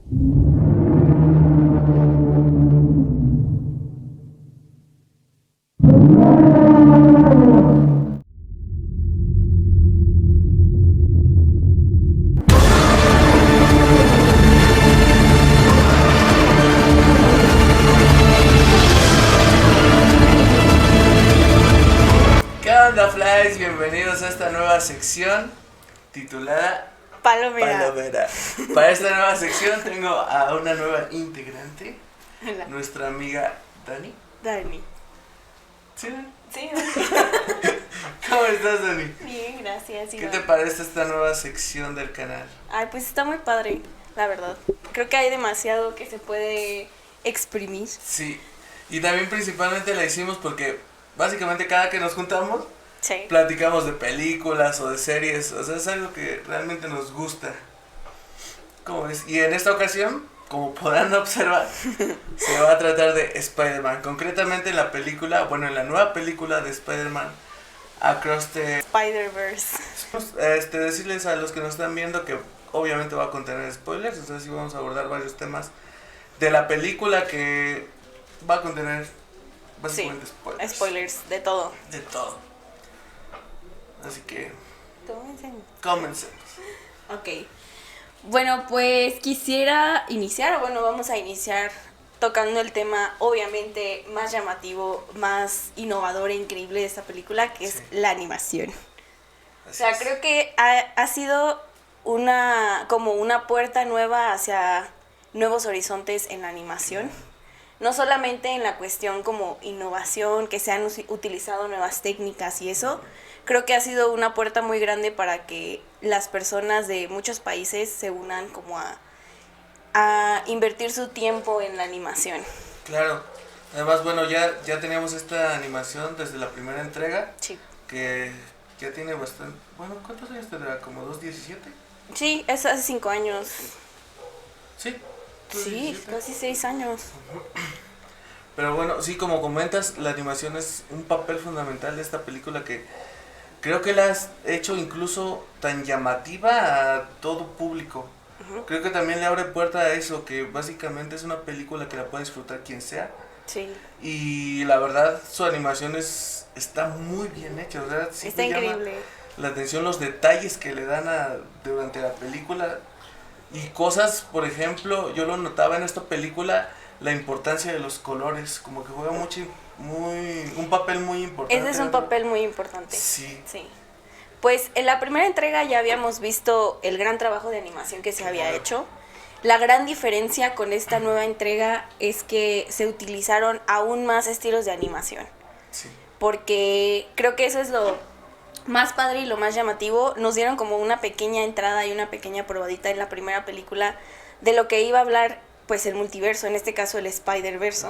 ¿Qué onda, Flies? Bienvenidos a esta nueva sección titulada Palomera. Para esta nueva sección tengo a una nueva integrante, Hola. nuestra amiga Dani. Dani. ¿Sí? Sí, ¿Cómo estás, Dani? bien, gracias. ¿Qué Iván. te parece esta nueva sección del canal? Ay, pues está muy padre, la verdad. Creo que hay demasiado que se puede exprimir. Sí, y también principalmente la hicimos porque básicamente cada que nos juntamos Sí. platicamos de películas o de series, o sea, es algo que realmente nos gusta. ¿Cómo ves? Y en esta ocasión, como podrán observar, se va a tratar de Spider-Man, concretamente en la película, bueno, en la nueva película de Spider-Man Across the... Spider-Verse. decirles a los que nos están viendo que obviamente va a contener spoilers, o sea, sí vamos a abordar varios temas de la película que va a contener básicamente spoilers. Spoilers de todo. De todo. Así que Tómense. comencemos. Ok. Bueno, pues quisiera iniciar, o bueno, vamos a iniciar tocando el tema obviamente más llamativo, más innovador e increíble de esta película, que es Sí. la animación. O Así sea, es. creo que ha sido como una puerta nueva hacia nuevos horizontes en la animación. No solamente en la cuestión como innovación, que se han utilizado nuevas técnicas y eso, creo que ha sido una puerta muy grande para que las personas de muchos países se unan como a invertir su tiempo en la animación. Claro. Además, bueno, ya teníamos esta animación desde la primera entrega, Sí. que ya tiene bastante... Bueno, ¿cuántos años tendrá? ¿Como 2, 17? Sí, es hace 5 años. Sí. Sí, 17. casi 6 años. Pero bueno, sí, como comentas, la animación es un papel fundamental de esta película que creo que la has hecho incluso tan llamativa a todo público. Ujú. Creo que también le abre puerta a eso, que básicamente es una película que la puede disfrutar quien sea. Sí, Y la verdad, su animación está muy bien hecha, o sea, sí está me llama increíble. la atención los detalles que le dan durante la película. Y cosas, por ejemplo, yo lo notaba en esta película, la importancia de los colores, como que juega un papel muy importante. Ese es un papel muy importante. Sí, Sí. Pues en la primera entrega ya habíamos visto el gran trabajo de animación que se había Claro. hecho. La gran diferencia con esta nueva entrega es que se utilizaron aún más estilos de animación, sí, porque creo que eso es lo más padre y lo más llamativo. Nos dieron como una pequeña entrada y una pequeña probadita en la primera película de lo que iba a hablar pues el multiverso, en este caso el Spider-Verse.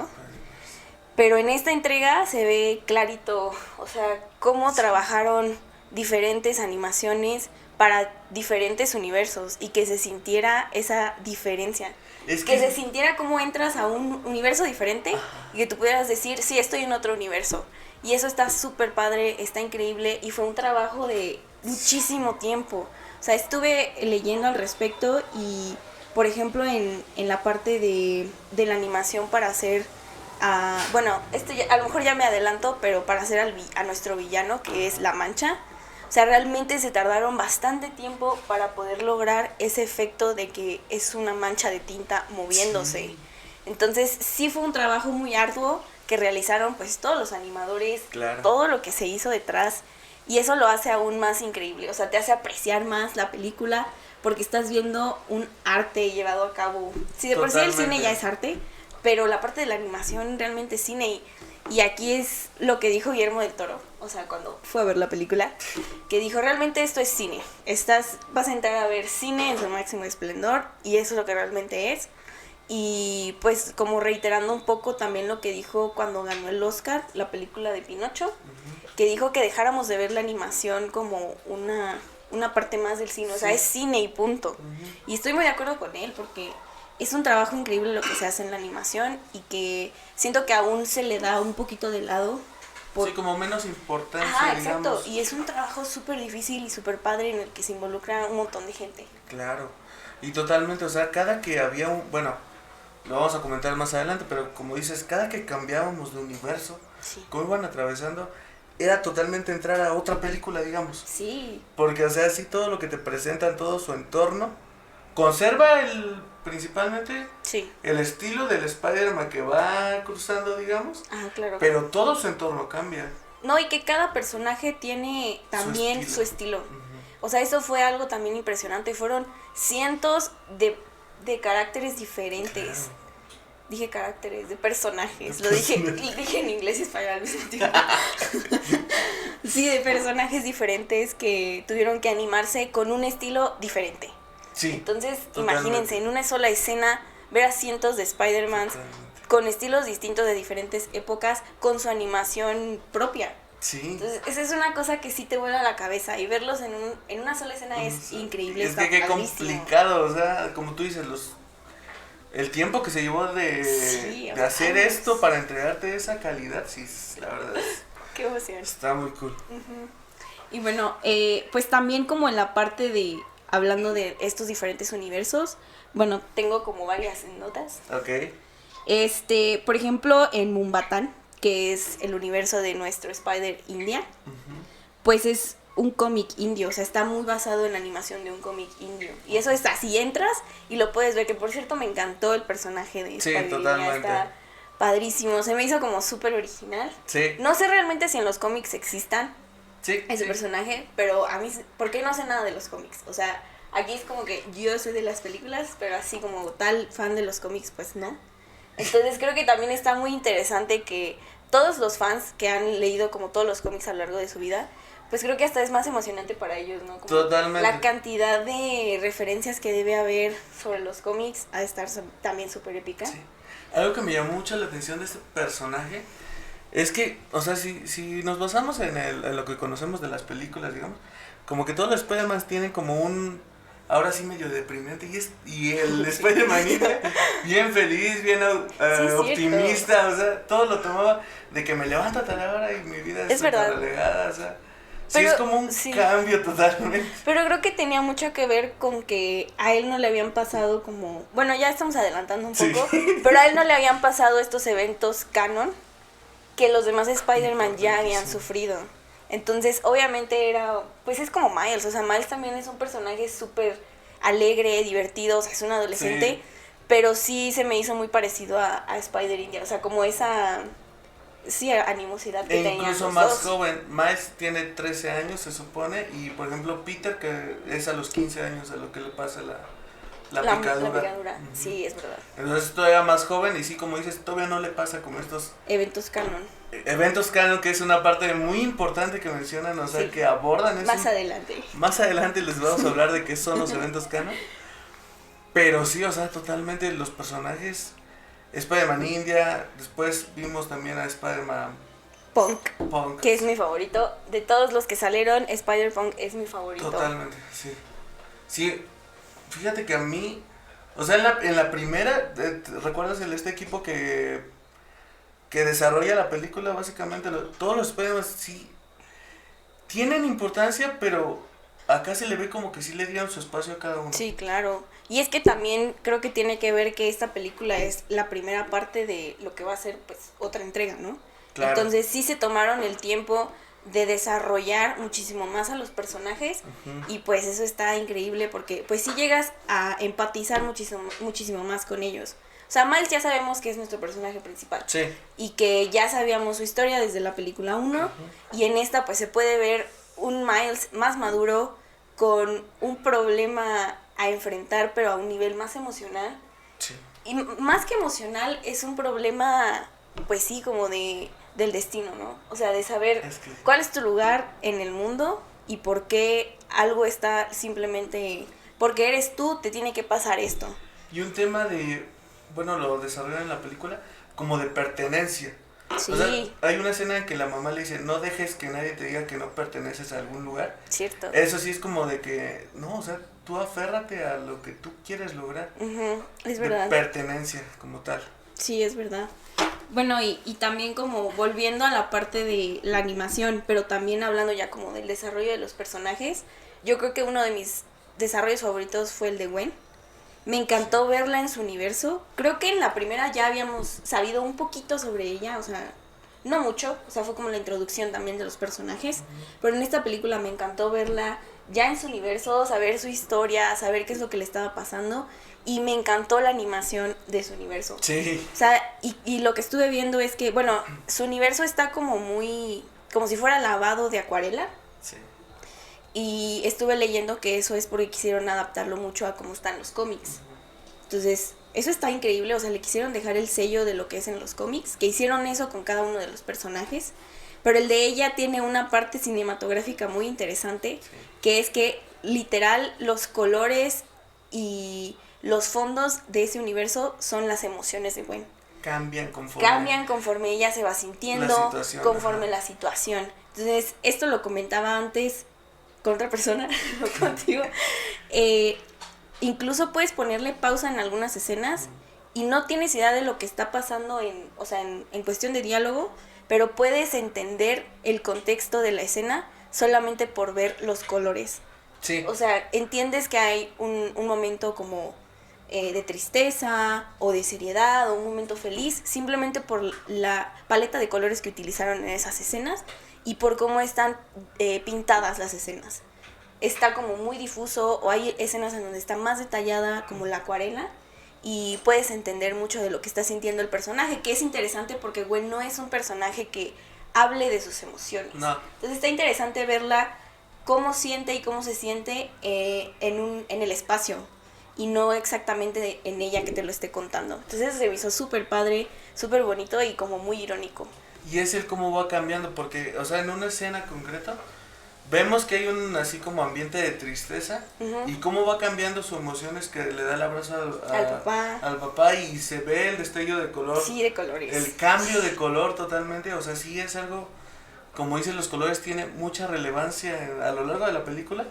Pero en esta entrega se ve clarito, o sea, cómo trabajaron diferentes animaciones para diferentes universos y que se sintiera esa diferencia. es Que se sintiera como entras a un universo diferente y que tú pudieras decir, sí, estoy en otro universo. Y eso está súper padre, está increíble y fue un trabajo de muchísimo tiempo. O sea, estuve leyendo al respecto y, por ejemplo, en la parte de la animación para hacer... bueno, esto a lo mejor ya me adelanto, pero para hacer a nuestro villano, que es La Mancha, o sea, realmente se tardaron bastante tiempo para poder lograr ese efecto de que es una mancha de tinta moviéndose. Sí. Entonces, sí fue un trabajo muy arduo que realizaron pues todos los animadores, Claro. todo lo que se hizo detrás, y eso lo hace aún más increíble, o sea, te hace apreciar más la película porque estás viendo un arte llevado a cabo. Si de por sí el cine ya es arte, pero la parte de la animación realmente es cine y aquí es lo que dijo Guillermo del Toro, o sea, cuando fue a ver la película, que dijo, realmente esto es cine, vas a entrar a ver cine en su máximo esplendor y eso es lo que realmente es. Y pues como reiterando un poco también lo que dijo cuando ganó el Oscar, la película de Pinocho, que dijo que dejáramos de ver la animación como una parte más del cine, o sea, es cine y punto. Y estoy muy de acuerdo con él porque es un trabajo increíble lo que se hace en la animación y que siento que aún se le da un poquito de lado. Sí, como menos importancia, Ajá, digamos. exacto, y es un trabajo súper difícil y súper padre en el que se involucra un montón de gente. Claro. Y totalmente, o sea, cada que había bueno, lo vamos a comentar más adelante, pero como dices, cada que cambiábamos de universo, Sí. como iban atravesando, era totalmente entrar a otra película, digamos. Sí. Porque, o sea, sí, todo lo que te presentan, todo su entorno, conserva principalmente Sí. el estilo del Spider-Man que va cruzando, digamos, Ah, claro. pero todo su entorno cambia. No, y que cada personaje tiene también su estilo. O sea, eso fue algo también impresionante. Fueron cientos de caracteres diferentes. Claro. Dije caracteres, de personajes. Lo dije en inglés y español al mismo tiempo. Sí, de personajes diferentes que tuvieron que animarse con un estilo diferente. Sí. Entonces, totalmente. imagínense, en una sola escena, ver a cientos de Spider-Mans con estilos distintos de diferentes épocas, con su animación propia. Sí. Entonces, esa es una cosa que sí te vuela la cabeza, y verlos en una sola escena es increíble. Es que qué complicado, o sea, como tú dices, el tiempo que se llevó de hacer años. esto para entregarte esa calidad, sí, la verdad Qué emoción. está muy cool. Y bueno, pues también como en la parte de, hablando de estos diferentes universos, bueno, tengo como varias notas. Ok. Por ejemplo, en Mumbatán, que es el universo de nuestro Spider India, pues es un cómic indio, o sea, está muy basado en la animación de un cómic indio. Y eso es así, entras y lo puedes ver, que por cierto me encantó el personaje de Sí, Spider totalmente. India, está padrísimo, se me hizo como súper original. Sí. No sé realmente si en los cómics existan Sí. ese sí. personaje, pero a mí, porque no sé nada de los cómics, o sea, aquí es como que yo soy de las películas, pero así como tal fan de los cómics, pues no. Entonces creo que también está muy interesante que todos los fans que han leído como todos los cómics a lo largo de su vida, pues creo que hasta es más emocionante para ellos, ¿no? Como Totalmente. la cantidad de referencias que debe haber sobre los cómics ha de estar también súper épica. Sí. Algo que me llamó mucho la atención de este personaje es que, o sea, si nos basamos en lo que conocemos de las películas, digamos, como que todos los Spider-Man tienen como ahora sí medio deprimente, y el Spider-Man bien feliz, bien optimista, o sea, todo lo tomaba de que me levanto a tal hora y mi vida Es verdad. relegada, o sea, Pero, sí es como un cambio totalmente. Pero creo que tenía mucho que ver con que a él no le habían pasado como, bueno, ya estamos adelantando un poco, pero a él no le habían pasado estos eventos canon que los demás Spider-Man ya habían sufrido. Entonces, obviamente pues es como Miles, o sea, Miles también es un personaje súper alegre, divertido, o sea, es un adolescente, Sí. pero sí se me hizo muy parecido a Spider-India, o sea, como esa, sí, animosidad que tenían Incluso los más dos. joven, Miles tiene 13 años se supone, y por ejemplo Peter, que es a los 15 años a lo que le pasa la picadura. La picadura, sí, es verdad. Entonces todavía más joven, y sí, como dices, todavía no le pasa como estos Eventos canon. eventos canon, que es una parte muy importante que mencionan, o sea, Sí. que abordan eso. Más adelante. Más adelante les vamos a hablar de qué son los eventos canon. Pero sí, o sea, totalmente los personajes. Spider-Man India, después vimos también a Spider-Man Punk, que es mi favorito. De todos los que salieron, Spider-Punk es mi favorito. Totalmente, sí. Sí, fíjate que a mí, o sea, en la primera, ¿recuerdas este equipo que desarrolla la película? Básicamente, todos los Spider-Man sí tienen importancia, pero acá se le ve como que sí le dieron su espacio a cada uno. Sí, claro. Y es que también creo que tiene que ver que esta película es la primera parte de lo que va a ser, pues, otra entrega, ¿no? Claro. Entonces sí se tomaron el tiempo de desarrollar muchísimo más a los personajes, y pues eso está increíble porque pues sí llegas a empatizar muchísimo más con ellos. O sea, Miles ya sabemos que es nuestro personaje principal. Sí. Y que ya sabíamos su historia desde la película 1, y en esta pues se puede ver un Miles más maduro, con un problema a enfrentar, pero a un nivel más emocional. Sí. Y más que emocional, es un problema, pues sí, como del destino, ¿no? O sea, de saber cuál es tu lugar en el mundo y por qué algo está simplemente, porque eres tú, te tiene que pasar esto. Y un tema bueno, lo desarrollan en la película, como de pertenencia. Sí. O sea, hay una escena en que la mamá le dice, no dejes que nadie te diga que no perteneces a algún lugar. Cierto. Eso sí es como de que, no, o sea, tú aférrate a lo que tú quieres lograr. Es verdad. De pertenencia, como tal. Sí, es verdad. Bueno, y también como volviendo a la parte de la animación, pero también hablando ya como del desarrollo de los personajes, yo creo que uno de mis desarrollos favoritos fue el de Gwen. Me encantó verla en su universo. Creo que en la primera ya habíamos sabido un poquito sobre ella, o sea, no mucho, o sea, fue como la introducción también de los personajes, pero en esta película me encantó verla ya en su universo, saber su historia, saber qué es lo que le estaba pasando, y me encantó la animación de su universo. Sí. O sea, y lo que estuve viendo es que, bueno, su universo está como muy, como si fuera lavado de acuarela. Sí. Y estuve leyendo que eso es porque quisieron adaptarlo mucho a cómo están los cómics. Entonces, eso está increíble, o sea, le quisieron dejar el sello de lo que es en los cómics, que hicieron eso con cada uno de los personajes, pero el de ella tiene una parte cinematográfica muy interesante, sí, que es que literal los colores y los fondos de ese universo son las emociones de Gwen. Cambian conforme ella se va sintiendo, conforme la situación. Entonces, esto lo comentaba antes con otra persona, no contigo. Incluso puedes ponerle pausa en algunas escenas y no tienes idea de lo que está pasando en cuestión de diálogo, pero puedes entender el contexto de la escena solamente por ver los colores. Sí. O sea, entiendes que hay un momento como de tristeza o de seriedad o un momento feliz, simplemente por la paleta de colores que utilizaron en esas escenas y por cómo están pintadas las escenas. Está como muy difuso, o hay escenas en donde está más detallada como la acuarela y puedes entender mucho de lo que está sintiendo el personaje, que es interesante porque Gwen no es un personaje que hable de sus emociones. No. Entonces está interesante verla cómo siente y cómo se siente en el espacio y no exactamente en ella que te lo esté contando. Entonces se me hizo súper padre, súper bonito y como muy irónico. Y es el cómo va cambiando, porque, o sea, en una escena concreta vemos que hay un así como ambiente de tristeza, y cómo va cambiando sus emociones, que le da el abrazo al papá y se ve el destello de color. Sí, de colores. El cambio de color totalmente, o sea, sí es algo, como dicen, los colores tienen mucha relevancia a lo largo de la película,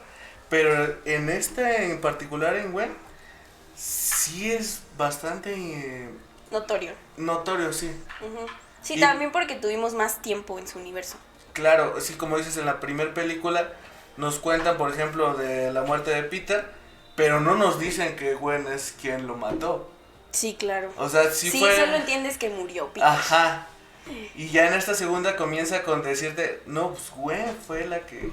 pero en en particular en Gwen, sí es bastante notorio, sí. Sí, también porque tuvimos más tiempo en su universo. Claro, sí, como dices, en la primera película nos cuentan, por ejemplo, de la muerte de Peter, pero no nos dicen que Gwen es quien lo mató. Sí, claro. O sea, sí fue... Sí, solo entiendes que murió Peter. Ajá. Y ya en esta segunda comienza con decirte, no, pues Gwen fue la que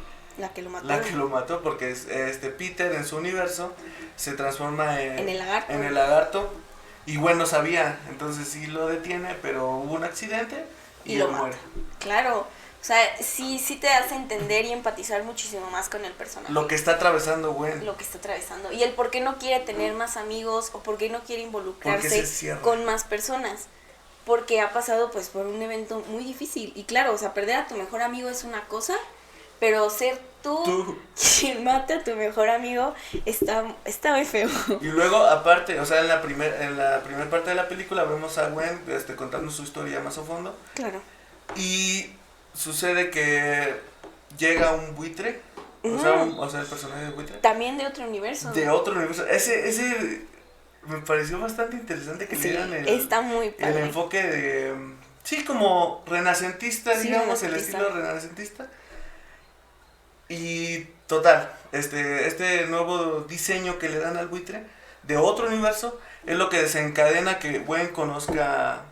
lo mató. La que lo mató, porque Peter en su universo se transforma en el lagarto. Y Gwen no sabía, entonces sí lo detiene, pero hubo un accidente y él muere. Claro. O sea, sí te hace entender y empatizar muchísimo más con el personaje. Lo que está atravesando Gwen. Lo que está atravesando. Y el por qué no quiere tener más amigos o por qué no quiere involucrarse con más personas. Porque ha pasado pues por un evento muy difícil. Y claro, o sea, perder a tu mejor amigo es una cosa, pero ser tú quien mate a tu mejor amigo está muy feo. Y luego, aparte, o sea, en la primera parte de la película vemos a Gwen contando su historia más a fondo. Claro. Y sucede que llega un buitre, o sea, el personaje de buitre. También de otro universo. De otro universo. Ese me pareció bastante interesante que le dieran está muy padre. El enfoque de, sí, como renacentista, digamos, el estilo renacentista. Y total, este nuevo diseño que le dan al buitre de otro universo es lo que desencadena que Gwen conozca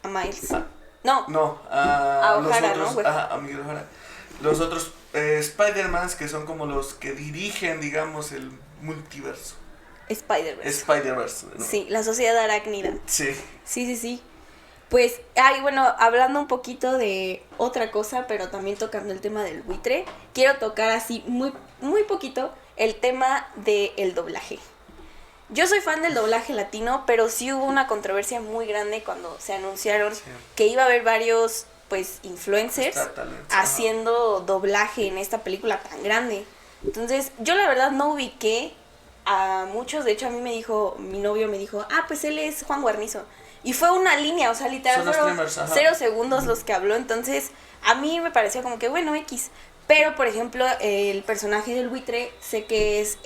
a Miles. No, a O'Hara, los otros, ¿no? A Miguel O'Hara. Los otros Spider-Mans, que son como los que dirigen, digamos, el multiverso. Spider-Verse, ¿no? Sí, la sociedad arácnida. Sí. Sí. Pues, bueno, hablando un poquito de otra cosa, pero también tocando el tema del buitre, quiero tocar así muy, muy poquito el tema del doblaje. Yo soy fan del doblaje latino, pero sí hubo una controversia muy grande cuando se anunciaron que iba a haber varios, pues, influencers haciendo doblaje en esta película tan grande. Entonces, yo la verdad no ubiqué a muchos. De hecho, a mí mi novio me dijo, pues él es Juan Guarnizo. Y fue una línea, o sea, literal fueron 0 segundos los que habló. Entonces, a mí me pareció como que, bueno, X. Pero, por ejemplo, el personaje del buitre, sé que es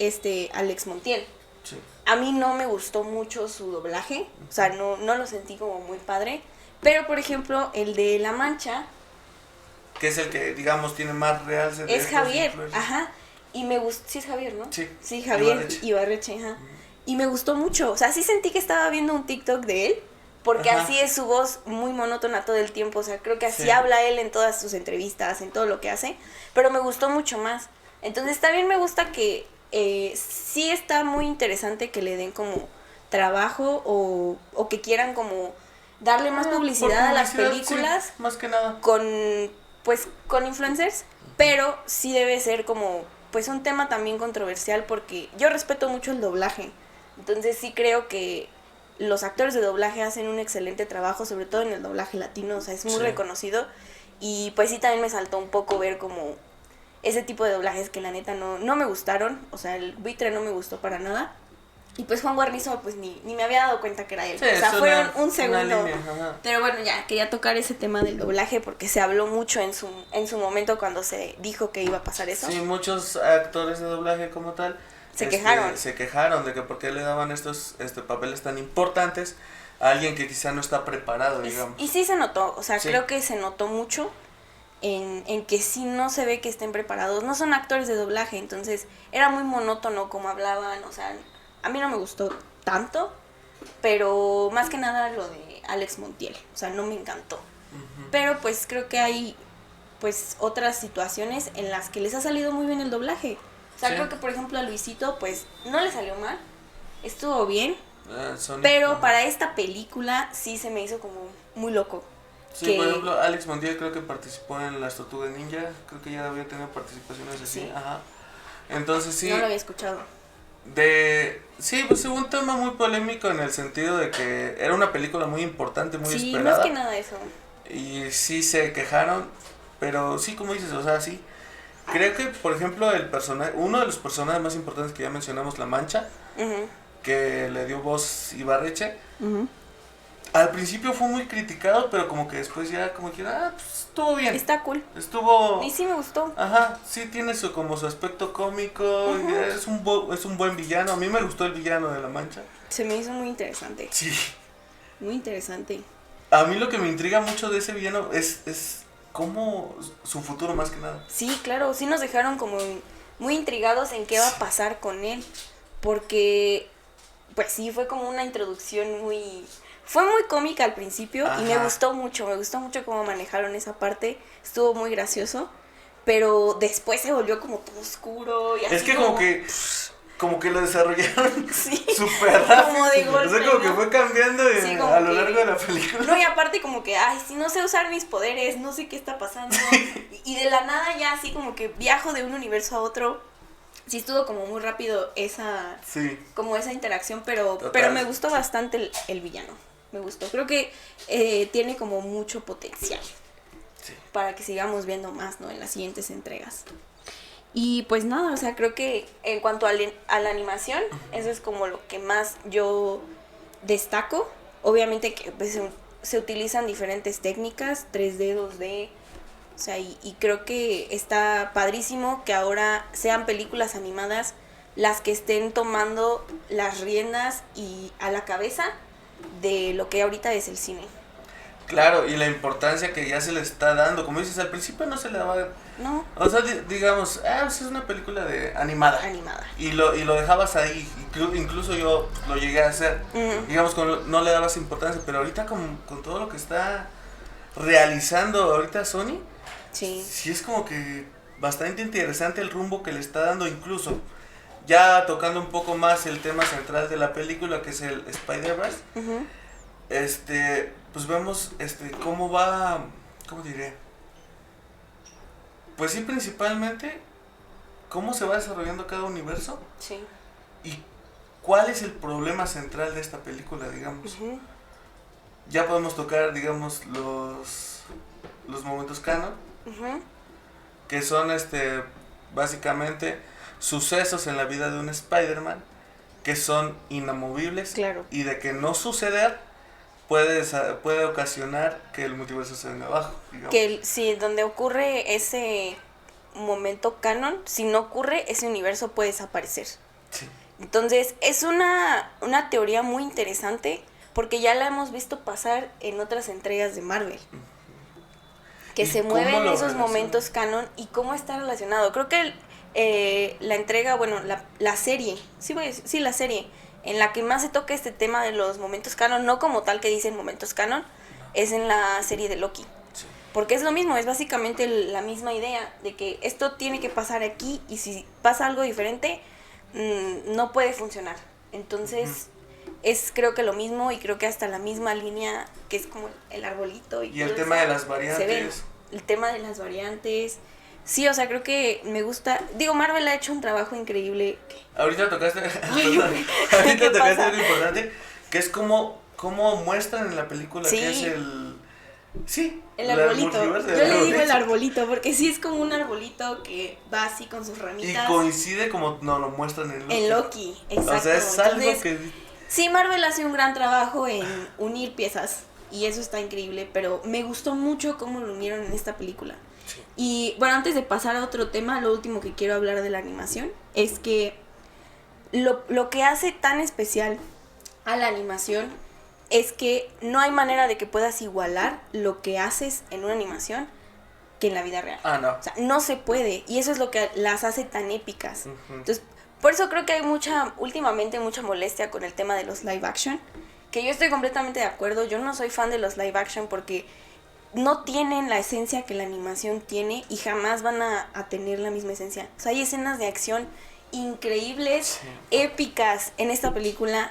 Alex Montiel. Sí. A mí no me gustó mucho su doblaje, o sea, no lo sentí como muy padre. Pero, por ejemplo, el de La Mancha, que es el que, digamos, tiene más realce. Es Javier, ajá. Y me gustó, sí es Javier, ¿no? Sí. Sí, Javier Ibarreche, ajá. y me gustó mucho. O sea, sí sentí que estaba viendo un TikTok de él, porque Ajá. así es su voz muy monótona todo el tiempo. O sea, creo que así Sí. habla él en todas sus entrevistas, en todo lo que hace, pero me gustó mucho más. Entonces también me gusta que sí está muy interesante que le den como trabajo o que quieran como darle más publicidad a las películas, sí, más que nada. con influencers, pero sí debe ser como pues un tema también controversial, porque yo respeto mucho el doblaje. Entonces sí creo que los actores de doblaje hacen un excelente trabajo, sobre todo en el doblaje latino. O sea, es muy Sí. reconocido, y pues sí también me saltó un poco ver como ese tipo de doblajes que la neta no me gustaron. O sea, el buitre no me gustó para nada. Y pues Juan Guarnizo, pues ni me había dado cuenta que era él. Sí, o sea, es fueron un una segundo. línea, ajá. Pero bueno, ya quería tocar ese tema del doblaje porque se habló mucho en su momento cuando se dijo que iba a pasar eso. Sí, muchos actores de doblaje como tal Se quejaron. se quejaron de que por qué le daban estos papeles tan importantes a alguien que quizá no está preparado, digamos. Y sí se notó, o sea, Sí. creo que se notó mucho en que sí no se ve que estén preparados. No son actores de doblaje, entonces era muy monótono como hablaban. O sea, a mí no me gustó tanto, pero más que nada lo de Alex Montiel. O sea, no me encantó. Ujú. Pero pues creo que hay pues otras situaciones en las que les ha salido muy bien el doblaje. O sea, Sí. creo que por ejemplo a Luisito pues no le salió mal, estuvo bien, Sonic, pero ajá. para esta película sí se me hizo como muy loco. Sí, que- por ejemplo, Alex Montiel creo que participó en Las Tortugas Ninja, creo que ya había tenido participaciones así, Sí. ajá. Entonces sí, No lo había escuchado. sí, pues hubo un tema muy polémico en el sentido de que era una película muy importante, muy Sí, esperada. más que nada eso. Y sí se quejaron, pero sí, como dices, o sea, sí. Creo que, por ejemplo, uno de los personajes más importantes que ya mencionamos, La Mancha, Ujú, que le dio voz Ibarreche, ujú. al principio fue muy criticado, pero como que después ya como que, pues estuvo bien. Está cool. Estuvo... Y sí me gustó. Ajá, sí tiene como su aspecto cómico, y Ujú. es un buen villano. A mí me gustó el villano de La Mancha. Se me hizo muy interesante. Sí. Muy interesante. A mí lo que me intriga mucho de ese villano es cómo su futuro más que nada. Sí, claro, sí nos dejaron como muy intrigados en qué va a pasar con él, porque pues sí, fue como una introducción fue muy cómica al principio. Y me Ajá. gustó mucho cómo manejaron esa parte, estuvo muy gracioso, pero después se volvió como todo oscuro y así Es que como que lo desarrollaron Sí, súper rápido. como de golpe, O sea, como ¿no? que fue cambiando Sí, como a lo que- largo de la película. No, y aparte como que, ay, si no sé usar mis poderes, no sé qué está pasando. Y de la nada ya así como que viajo de un universo a otro. Sí estuvo como muy rápido Sí. como esa interacción, pero Total. me gustó bastante el villano. Me gustó. Creo que tiene como mucho potencial Sí. para que sigamos viendo más, ¿no? En las siguientes entregas. Y pues nada, o sea, creo que en cuanto a la animación, eso es como lo que más yo destaco. Obviamente que pues, se utilizan diferentes técnicas, 3D, 2D. O sea, y creo que está padrísimo que ahora sean películas animadas las que estén tomando las riendas y a la cabeza de lo que ahorita es el cine. Claro, y la importancia que ya se le está dando. Como dices, al principio no se le daba. ¿No? O sea, digamos, pues es una película animada. Animada. Y lo dejabas ahí. Incluso yo lo llegué a hacer. Ujú. Digamos, no le dabas importancia. Pero ahorita con todo lo que está realizando ahorita Sony, Sí. sí es como que bastante interesante el rumbo que le está dando. Incluso ya tocando un poco más el tema central de la película, que es el Spider-Verse. Ujú. Pues vemos cómo va, ¿cómo diré? Pues sí, principalmente cómo se va desarrollando cada universo Sí. y cuál es el problema central de esta película, digamos. Ujú. Ya podemos tocar, digamos, los momentos canon, Ujú. que son básicamente sucesos en la vida de un Spider-Man que son inamovibles. Claro. Y de que no suceder puede ocasionar que el multiverso se venga abajo, digamos. Que si donde ocurre ese momento canon, si no ocurre, ese universo puede desaparecer. Sí. Entonces, es una teoría muy interesante porque ya la hemos visto pasar en otras entregas de Marvel. Que ¿Y se cómo mueven lo esos relaciona? momentos canon y cómo está relacionado. Creo que la entrega, bueno, la serie, sí, la serie, en la que más se toca este tema de los momentos canon, no como tal que dicen momentos canon, es en la serie de Loki. Sí. Porque es lo mismo, es básicamente la misma idea de que esto tiene que pasar aquí y si pasa algo diferente, no puede funcionar. Entonces, es creo que lo mismo y creo que hasta la misma línea que es como el arbolito. Y el tema de las variantes. El tema de las variantes. Sí, o sea, creo que me gusta. Digo, Marvel ha hecho un trabajo increíble. Ahorita tocaste, Ay, ahorita tocaste algo importante, que es cómo muestran en la película sí. que es el... Sí, el arbolito. Yo le digo el arbolito, porque sí es como un arbolito que va así con sus ramitas. Y coincide como nos lo muestran en Loki. En Loki, exacto. O sea, es algo entonces, que... Sí, Marvel hace un gran trabajo en unir piezas, y eso está increíble, pero me gustó mucho cómo lo unieron en esta película. Sí. Y bueno, antes de pasar a otro tema, lo último que quiero hablar de la animación es que lo que hace tan especial a la animación es que no hay manera de que puedas igualar lo que haces en una animación que en la vida real. Ah, no. O sea, no se puede, y eso es lo que las hace tan épicas. Uh-huh. Entonces, por eso creo que hay últimamente mucha molestia con el tema de los live action, que yo estoy completamente de acuerdo. Yo no soy fan de los live action porque no tienen la esencia que la animación tiene y jamás van a tener la misma esencia. O sea, hay escenas de acción increíbles, sí, épicas en esta película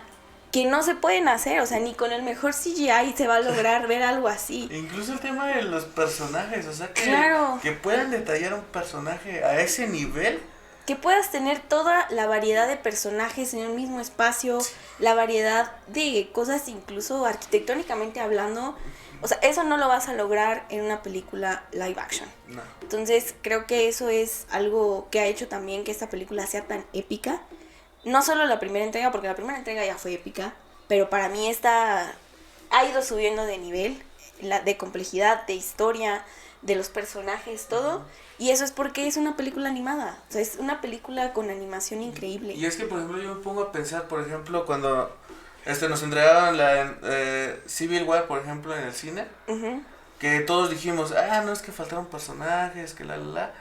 que no se pueden hacer, o sea, ni con el mejor CGI se va a lograr ver algo así. Incluso el tema de los personajes, o sea, claro, que puedan detallar un personaje a ese nivel. Que puedas tener toda la variedad de personajes en un mismo espacio, la variedad de cosas incluso arquitectónicamente hablando. O sea, eso no lo vas a lograr en una película live action. No. Entonces, creo que eso es algo que ha hecho también que esta película sea tan épica. No solo la primera entrega, porque la primera entrega ya fue épica, pero para mí esta ha ido subiendo de nivel, de complejidad, de historia, de los personajes, todo. Y eso es porque es una película animada. O sea, es una película con animación increíble. Y es que, por ejemplo, yo me pongo a pensar, por ejemplo, cuando nos entregaron la Civil War, por ejemplo, en el cine, uh-huh, que todos dijimos, no, es que faltaron personajes, que la.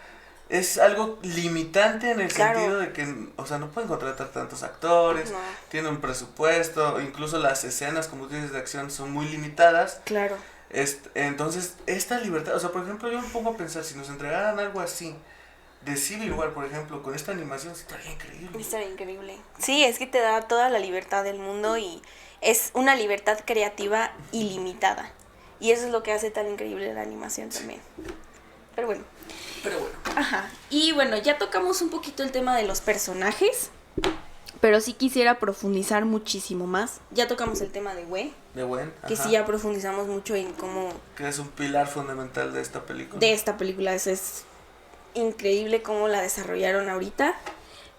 Es algo limitante en el sentido de que, o sea, no pueden contratar tantos actores, no, tienen un presupuesto, incluso las escenas, como tú dices, de acción son muy limitadas. Claro. Entonces, esta libertad, o sea, por ejemplo, yo me pongo a pensar, si nos entregaran algo así, de Civil War, por ejemplo, con esta animación, estaría increíble. Estaría increíble. Sí, es que te da toda la libertad del mundo y es una libertad creativa ilimitada. Y eso es lo que hace tan increíble la animación también. Pero bueno. Ajá. Y bueno, ya tocamos un poquito el tema de los personajes, pero sí quisiera profundizar muchísimo más. Ya tocamos el tema de Gwen. De Gwen, que ajá, sí ya profundizamos mucho en cómo... Que es un pilar fundamental de esta película. De esta película, eso es increíble cómo la desarrollaron ahorita.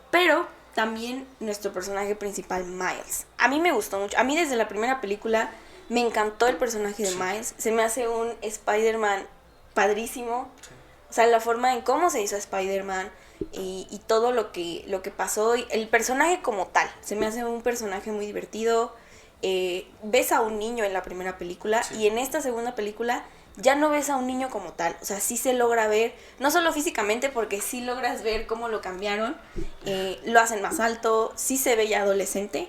Pero también nuestro personaje principal, Miles. A mí me gustó mucho. A mí desde la primera película me encantó el personaje de Miles. Se me hace un Spider-Man padrísimo. Sí. O sea, la forma en cómo se hizo Spider-Man y todo lo que pasó. Y el personaje como tal, se me hace un personaje muy divertido. Ves a un niño en la primera película, sí, y en esta segunda película ya no ves a un niño como tal. O sea, sí se logra ver, no solo físicamente, porque sí logras ver cómo lo cambiaron. Lo hacen más alto, sí se ve ya adolescente,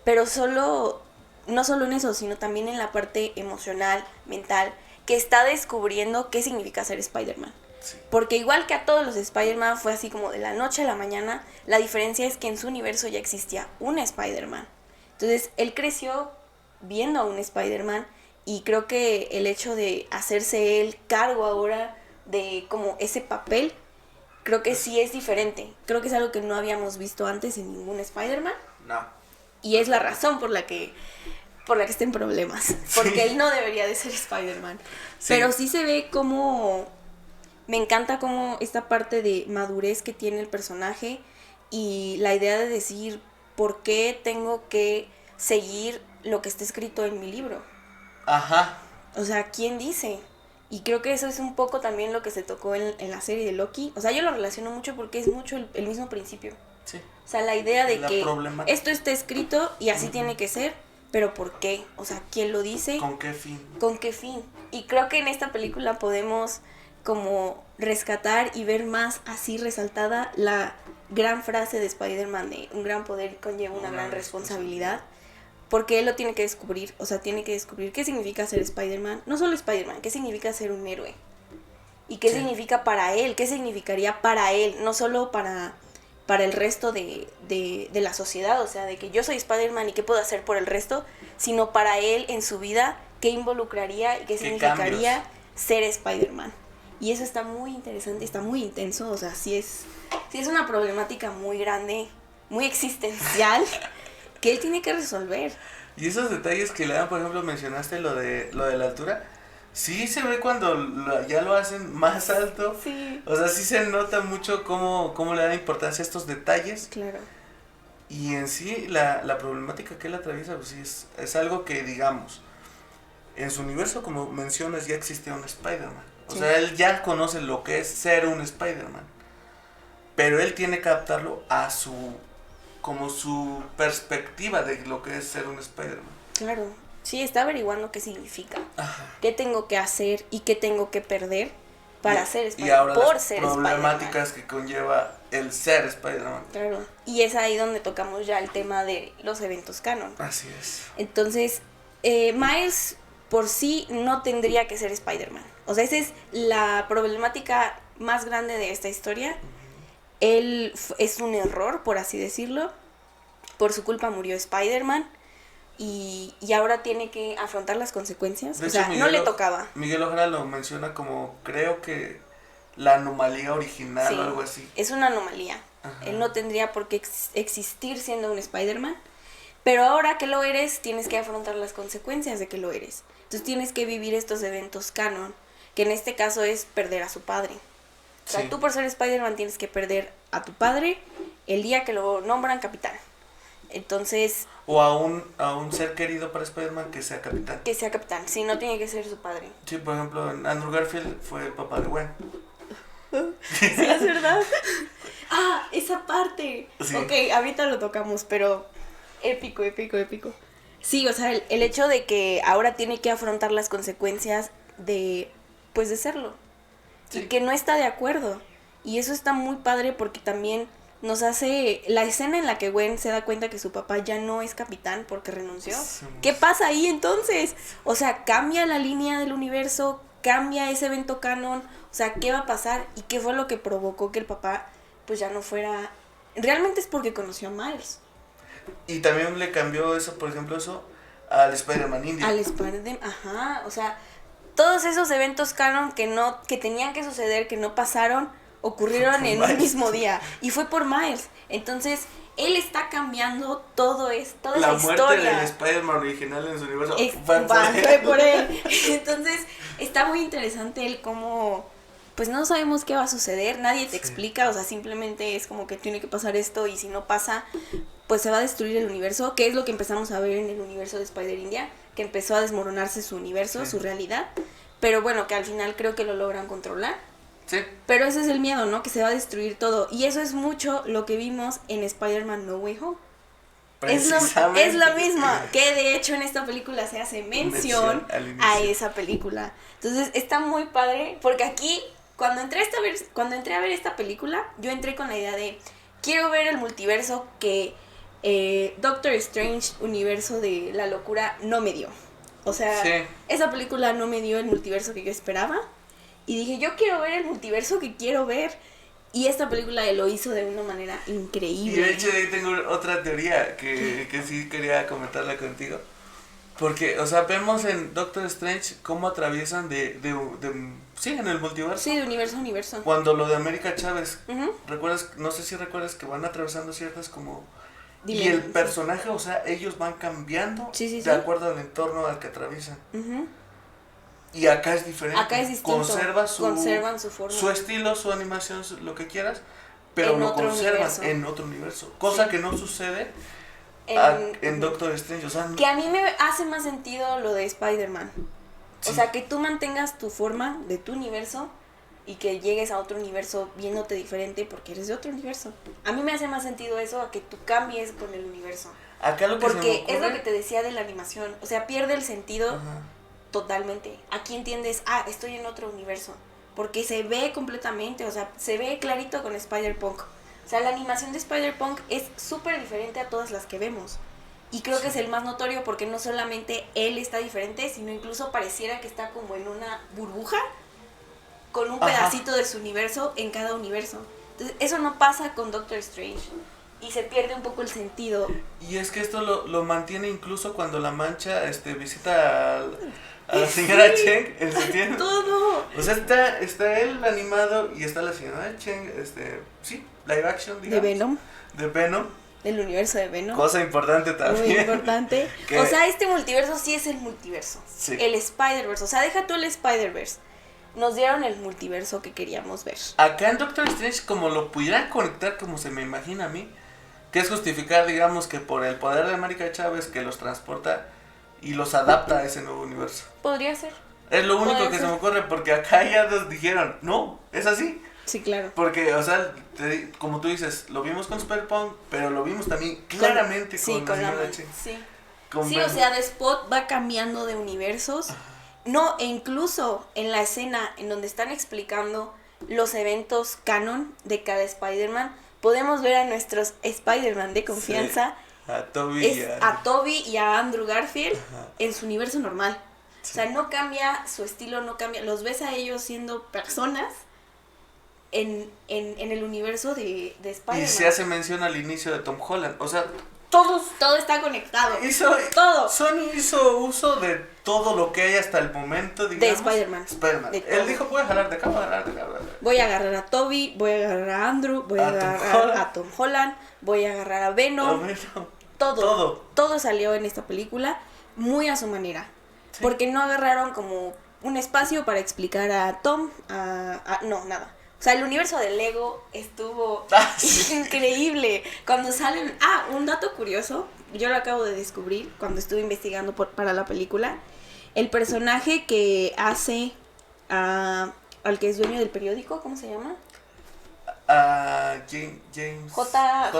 pero no solo en eso, sino también en la parte emocional, mental, que está descubriendo qué significa ser Spider-Man. Sí. Porque igual que a todos los Spider-Man fue así como de la noche a la mañana, la diferencia es que en su universo ya existía un Spider-Man. Entonces, él creció viendo a un Spider-Man y creo que el hecho de hacerse él cargo ahora de como ese papel, creo que sí es diferente. Creo que es algo que no habíamos visto antes en ningún Spider-Man. No. Y es la razón por la que está en problemas. Porque sí, él no debería de ser Spider-Man. Sí. Pero sí se ve como... Me encanta como esta parte de madurez que tiene el personaje y la idea de decir por qué tengo que seguir lo que está escrito en mi libro. Ajá. O sea, ¿quién dice? Y creo que eso es un poco también lo que se tocó en la serie de Loki. O sea, yo lo relaciono mucho porque es mucho el mismo principio. Sí. O sea, la idea de que esto está escrito y así tiene que ser, pero ¿por qué? O sea, ¿quién lo dice? ¿Con qué fin? ¿Con qué fin? Y creo que en esta película podemos como rescatar y ver más así resaltada la gran frase de Spider-Man de un gran poder conlleva una gran responsabilidad, porque él lo tiene que descubrir, o sea, tiene que descubrir qué significa ser Spider-Man, no solo Spider-Man, qué significa ser un héroe, y qué significa para él, qué significaría para él, no solo para el resto de la sociedad, o sea, de que yo soy Spider-Man y qué puedo hacer por el resto, sino para él en su vida, qué involucraría y qué significaría ser Spider-Man. Y eso está muy interesante, está muy intenso, o sea, sí es una problemática muy grande, muy existencial, que él tiene que resolver. Y esos detalles que le dan, por ejemplo, mencionaste lo de la altura, sí se ve cuando ya lo hacen más alto. Sí. O sea, sí se nota mucho cómo le dan importancia a estos detalles. Claro. Y en sí, la problemática que él atraviesa, pues sí, es algo que, digamos, en su universo, como mencionas, ya existía un Spider-Man. O sea, él ya conoce lo que es ser un Spider-Man. Pero él tiene que adaptarlo a su perspectiva de lo que es ser un Spider-Man. Claro. Sí, está averiguando qué significa. Ajá. Qué tengo que hacer y qué tengo que perder para ser Spider-Man. Y ahora las problemáticas que conlleva el ser Spider-Man. Claro. Y es ahí donde tocamos ya el tema de los eventos canon. Así es. Entonces, Miles por sí no tendría que ser Spider-Man. O sea, esa es la problemática más grande de esta historia. Él es un error, por así decirlo. Por su culpa murió Spider-Man. Y ahora tiene que afrontar las consecuencias. De o sea, hecho, no le tocaba. Miguel Ojara lo menciona como, creo que la anomalía original o algo así. Es una anomalía. Ajá. Él no tendría por qué existir siendo un Spider-Man. Pero ahora que lo eres, tienes que afrontar las consecuencias de que lo eres. Entonces tienes que vivir estos eventos canon, que en este caso es perder a su padre. O sea, tú por ser Spider-Man tienes que perder a tu padre el día que lo nombran capitán. Entonces... O a un ser querido para Spider-Man que sea capitán. Que sea capitán, sí, no tiene que ser su padre. Sí, por ejemplo, Andrew Garfield fue el papá de Gwen. Sí, es verdad. Ah, esa parte. Sí. Ok, ahorita lo tocamos, pero épico. Sí, o sea, el hecho de que ahora tiene que afrontar las consecuencias de serlo. Sí. Y que no está de acuerdo. Y eso está muy padre porque también nos hace la escena en la que Gwen se da cuenta que su papá ya no es capitán porque renunció. ¿Qué pasa ahí entonces? O sea, cambia la línea del universo, cambia ese evento canon. O sea, ¿qué va a pasar? ¿Y qué fue lo que provocó que el papá pues ya no fuera? Realmente es porque conoció a Miles. Y también le cambió eso, por ejemplo, al Spider-Man India. Al Spider-Man, ajá, o sea, todos esos eventos canon que tenían que suceder, que no pasaron, ocurrieron en un mismo día. Y fue por Miles. Entonces, él está cambiando toda esa historia. La muerte del Spider-Man original en su universo fue por él. Entonces, está muy interesante el cómo... Pues no sabemos qué va a suceder, nadie te explica, o sea, simplemente es como que tiene que pasar esto y si no pasa, pues se va a destruir el universo, que es lo que empezamos a ver en el universo de Spider-India, que empezó a desmoronarse su universo, su realidad, pero bueno, que al final creo que lo logran controlar. Sí. Pero ese es el miedo, ¿no? Que se va a destruir todo, y eso es mucho lo que vimos en Spider-Man No Way Home. Es lo mismo, que de hecho en esta película se hace mención a esa película. Entonces está muy padre, porque aquí... Cuando entré a ver esta película, yo entré con la idea de quiero ver el multiverso que Doctor Strange, universo de la locura, no me dio. O sea, esa película no me dio el multiverso que yo esperaba. Y dije, yo quiero ver el multiverso que quiero ver. Y esta película lo hizo de una manera increíble. Y de hecho ahí tengo otra teoría que sí quería comentarla contigo. Porque, o sea, vemos en Doctor Strange cómo atraviesan sí, en el multiverso. Sí, de universo a universo. Cuando lo de América Chávez, no sé si recuerdas que van atravesando ciertas como... Y el personaje, o sea, ellos van cambiando de acuerdo al entorno al que atraviesan. Y acá es diferente. Acá es distinto. Conservan su forma. Su estilo, su animación, lo que quieras, pero lo conservan en otro universo. Cosa que no sucede... En Doctor Strange, o sea, que a mí me hace más sentido lo de Spider-Man. O sea, que tú mantengas tu forma de tu universo y que llegues a otro universo viéndote diferente porque eres de otro universo. A mí me hace más sentido eso a que tú cambies con el universo. Acá lo que porque es lo que te decía de la animación. O sea, pierde el sentido totalmente. Aquí entiendes, estoy en otro universo. Porque se ve completamente, o sea, se ve clarito con Spider-Punk. O sea, la animación de Spider-Punk es súper diferente a todas las que vemos. Y creo que es el más notorio porque no solamente él está diferente, sino incluso pareciera que está como en una burbuja con un pedacito de su universo en cada universo. Entonces, eso no pasa con Doctor Strange. Y se pierde un poco el sentido. Y es que esto lo mantiene incluso cuando la Mancha visita a la señora Cheng, ¿se entiende? Todo. O sea, está él animado y está la señora Cheng, sí, live action, digamos. De Venom. De Venom. Del universo de Venom. Cosa importante también. Muy importante. Que... O sea, este multiverso sí es el multiverso. Sí. El Spider-Verse. O sea, deja tú el Spider-Verse. Nos dieron el multiverso que queríamos ver. Acá en Doctor Strange, como lo pudieran conectar, como se me imagina a mí, que es justificar, digamos, que por el poder de América Chávez que los transporta y los adapta a ese nuevo universo. Podría ser. Es lo único que se me ocurre, porque acá ya nos dijeron, no, es así. Sí, claro. Porque, o sea, como tú dices, lo vimos con Spider-Punk, pero lo vimos también claramente con la señora Cheng. Sí, sí, o sea, The Spot va cambiando de universos. No, e incluso en la escena en donde están explicando los eventos canon de cada Spider-Man, podemos ver a nuestros Spider-Man de confianza, sí, a Tobey y a Andrew Garfield en su universo normal. Sí. O sea, no cambia su estilo, no cambia, los ves a ellos siendo personas en el universo de Spider-Man. Y se hace mención al inicio de Tom Holland, o sea, todo está conectado. Todo. Sony hizo uso de todo lo que hay hasta el momento, digamos. De Spider-Man. Él dijo, voy a jalar de acá, Voy a agarrar a Tobey, voy a agarrar a Andrew, voy a agarrar a Tom Holland, voy a agarrar a Venom. Todo salió en esta película muy a su manera. Sí. Porque no agarraron como un espacio para explicar a Tom, no, nada. O sea, el universo de Lego estuvo increíble. Cuando salen... un dato curioso. Yo lo acabo de descubrir cuando estuve investigando para la película. El personaje que hace al que es dueño del periódico, ¿cómo se llama? James... J.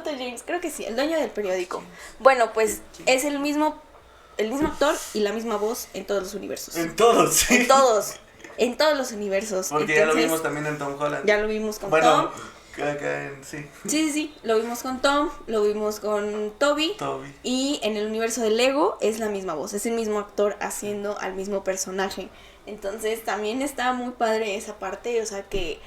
James, creo que sí, el dueño del periódico. Bueno, pues es el mismo actor y la misma voz en todos los universos. En todos, sí. En todos los universos. Porque entonces, ya lo vimos también en Tom Holland. Ya lo vimos con Tom. Sí. Sí. Lo vimos con Tom, lo vimos con Tobey. Y en el universo de Lego es la misma voz. Es el mismo actor haciendo al mismo personaje. Entonces también está muy padre esa parte. O sea que...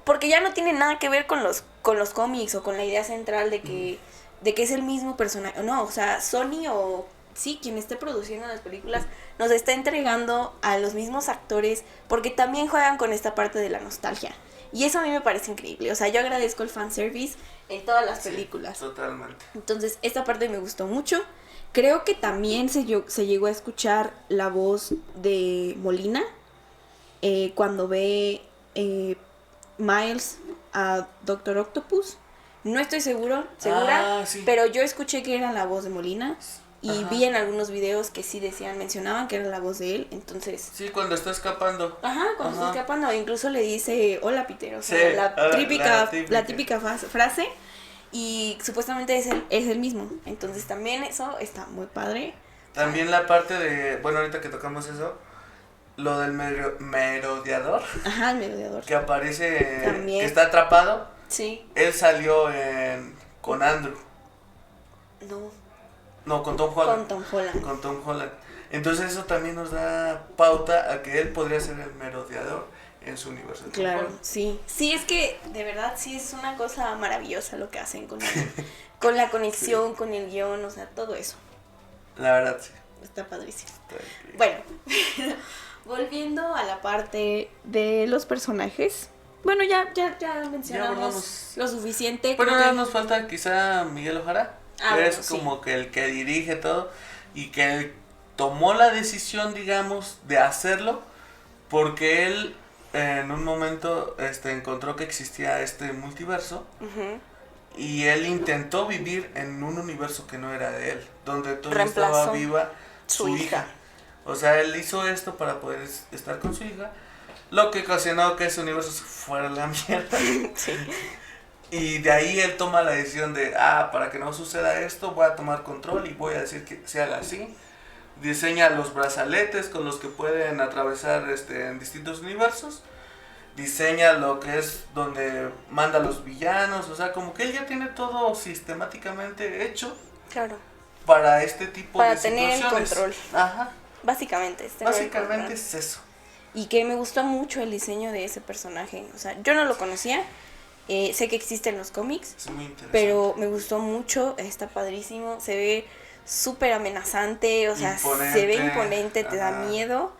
Porque ya no tiene nada que ver con los cómics o con la idea central de que es el mismo personaje. No, o sea, Sony o... Sí, quien esté produciendo las películas nos está entregando a los mismos actores porque también juegan con esta parte de la nostalgia. Y eso a mí me parece increíble. O sea, yo agradezco el fanservice en todas las películas. Sí, totalmente. Entonces, esta parte me gustó mucho. Creo que también se llegó a escuchar la voz de Molina cuando ve Miles a Doctor Octopus. No estoy segura, sí. pero yo escuché que era la voz de Molina. Y vi en algunos videos que sí mencionaban que era la voz de él, entonces... Sí, cuando está escapando. Está escapando, incluso le dice, hola Peter, o sea, la típica frase, y supuestamente es el mismo, entonces también eso está muy padre. También la parte de, bueno, ahorita que tocamos eso, lo del merodeador. El merodeador. Que aparece, también. Que está atrapado. Sí. Él salió con Andrew. No, con Tom Holland. Con Tom Holland. Entonces eso también nos da pauta a que él podría ser el merodeador en su universo. Claro, sí. Sí, es que de verdad sí es una cosa maravillosa lo que hacen con la conexión, sí. Con el guión, o sea, todo eso. La verdad, sí. Está padrísimo. Bueno, volviendo a la parte de los personajes. Bueno, ya mencionamos lo suficiente. Bueno, ahora nos falta quizá Miguel Ojara. Que es sí. como que el que dirige todo y que él tomó la decisión, digamos, de hacerlo porque él en un momento encontró que existía este multiverso y él intentó vivir en un universo que no era de él, donde todavía estaba viva su hija. O sea, él hizo esto para poder estar con su hija, lo que ocasionó que ese universo se fuera a la mierda. Sí. Y de ahí él toma la decisión de, para que no suceda esto, voy a tomar control y voy a decir que se haga así. Diseña los brazaletes con los que pueden atravesar en distintos universos. diseña lo que es donde manda a los villanos, o sea, como que él ya tiene todo sistemáticamente hecho. Claro. Para este tipo para de tener situaciones. el control. Ajá. Básicamente Es eso. Y que me gustó mucho el diseño de ese personaje. O sea, yo no lo conocía. Sé que existe en los cómics. Es muy interesante. Pero me gustó mucho. Está padrísimo. Se ve súper amenazante. O sea, imponente. Se ve imponente. Te da miedo.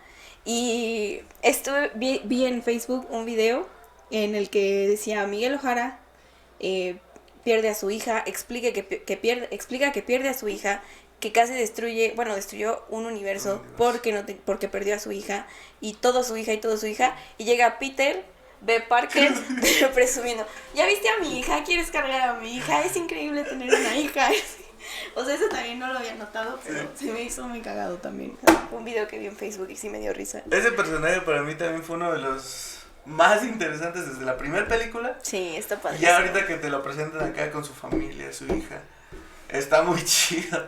Y vi en Facebook un video en el que decía Miguel Ojara pierde a su hija, explica que pierde a su hija, que casi destruyó un universo porque perdió a su hija y todo su hija, y llega Peter B. Parker presumiendo, ¿ya viste a mi hija? ¿Quieres cargar a mi hija? Es increíble tener una hija. O sea, eso también no lo había notado, pero se me hizo muy cagado también. Un video que vi en Facebook y sí me dio risa. Ese personaje para mí también fue uno de los más interesantes desde la primera película. Sí, está padre. Y ahorita que te lo presentan acá con su familia, su hija, está muy chido.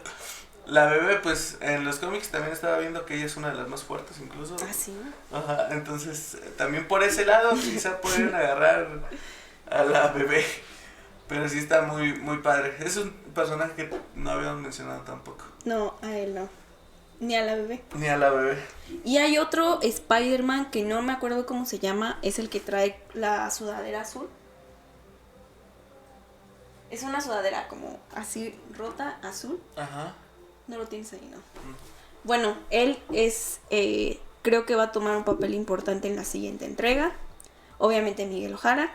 La bebé, pues, en los cómics también estaba viendo que ella es una de las más fuertes incluso. ¿Ah, sí? Ajá, entonces, también por ese lado quizá pueden agarrar a la bebé. Pero sí está muy, muy padre. Es un personaje que no habíamos mencionado tampoco. No, a él no. Ni a la bebé. Ni a la bebé. Y hay otro Spider-Man que no me acuerdo cómo se llama. Es el que trae la sudadera azul. Es una sudadera como así rota, azul. Ajá. No lo tienes ahí, ¿no? Bueno, él es... creo que va a tomar un papel importante en la siguiente entrega. Obviamente Miguel Ojara.